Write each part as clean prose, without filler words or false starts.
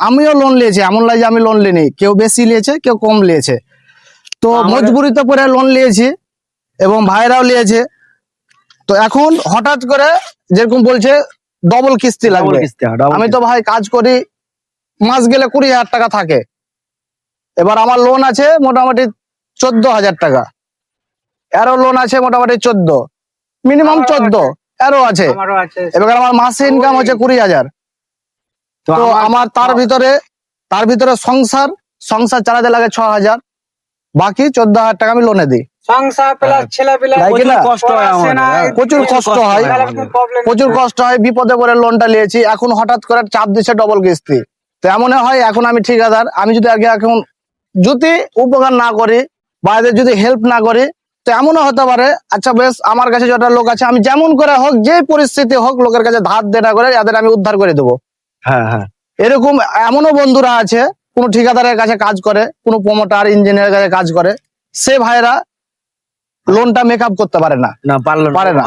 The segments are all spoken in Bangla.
আমিও লোন নিয়েছি, এমন নয় যে আমি লোন নিইনি, কেউ বেশি নিয়েছে কেউ কম নিয়েছে। তো মজবুরিতে পরে লোন নিয়েছি এবং ভাইরাও নিয়েছে। তো এখন হঠাৎ করে যেরকম বলছে ডবল কিস্তি লাগবে। আমি তো ভাই কাজ করি, মাস গেলে 20,000 টাকা থাকে। এবার আমার লোন আছে মোটামুটি 14,000 টাকা, এরও লোন আছে মোটামুটি 14, মিনিমাম 14 এরও আছে। এবার আমার মাসে ইনকাম হচ্ছে 20,000। তো আমার তার ভিতরে সংসার চালাতে লাগে 6,000, বাকি 14,000 টাকা আমি লোনে দিই। সংসার প্লাস ছেলেপিলা প্রচুর কষ্ট হয়, বিপদে পড়ে লোনটা নিয়েছি। এখন হঠাৎ করে চাপ দিচ্ছে ডবল কিস্তি। তো এমন হয় এখন আমি ঠিকাদার, আমি যদি আগে এখন যদি উপকার না করি বা এদের যদি হেল্প না করি, তো এমনও হতে পারে আচ্ছা বেশ আমার কাছে যত লোক আছে আমি যেমন করে হোক, যে পরিস্থিতি হোক, লোকের কাছে ধার দেনা করে এদের আমি উদ্ধার করে দেবো। এরকম এমনও বন্ধুরা আছে, কোনো ঠিকাদারের কাছে কাজ করে, কোনো প্রমোটার ইঞ্জিনিয়ারের কাছে কাজ করে, সে ভাইরা লোনটা মেকআপ করতে পারে না, পারলো না।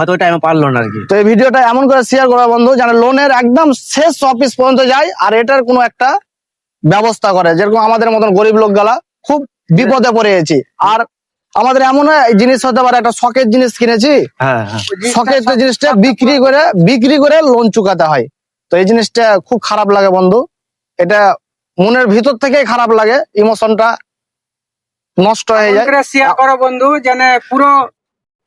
তো এই ভিডিওটা এমন করে শেয়ার করা বন্ধু, যেন লোনের একদম শেষ অফিস পর্যন্ত যায় আর এটার কোনো একটা ব্যবস্থা করে। যেরকম আমাদের মতন গরিব লোকগুলা খুব বিপদে পড়ে গেছি। আর আমাদের এমন জিনিস হতে পারে, একটা শখের জিনিস কিনেছি, শখের জিনিসটা বিক্রি করে লোন চুকাতে হয়। তো এই জিনিসটা খুব খারাপ লাগে বন্ধু, এটা মনের ভিতর থেকে খারাপ লাগে, ইমোশনটা নষ্ট হয়ে যায়। শেয়ার করো বন্ধু, যেন পুরো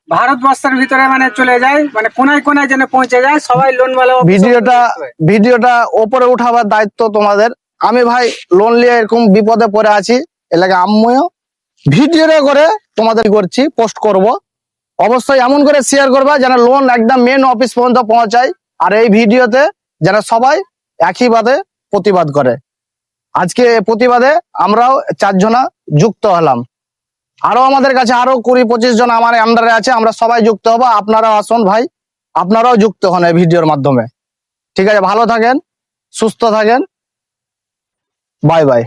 ভারতবর্ষের ভিতরে মানে চলে যায়, মানে কোনায় কোনায় যেন পৌঁছে যায় সবাই লোন ওয়ালা। ভিডিওটা ওপরে উঠাবার দায়িত্ব তোমাদের। আমি ভাই লোন নিয়ে এরকম বিপদে পড়ে আছি, এলাকা আমিও ভিডিওটা করে তোমাদের করছি, পোস্ট করব। অবশ্যই এমন করে শেয়ার করবা যেন লোন একদম মেন অফিস পর্যন্ত পৌঁছায়। আর এই ভিডিওতে যেন সবাই একই বাদে প্রতিবাদ করে। আজকে প্রতিবাদে আমরাও 4 জনা যুক্ত হলাম, আরো আমাদের কাছে আরো 20-25 জন আমার আন্ডারে আছে, আমরা সবাই যুক্ত হবো। আপনারাও আসুন ভাই, আপনারাও যুক্ত হন এই ভিডিওর মাধ্যমে। ঠিক আছে, ভালো থাকেন, সুস্থ থাকেন, বাই বাই।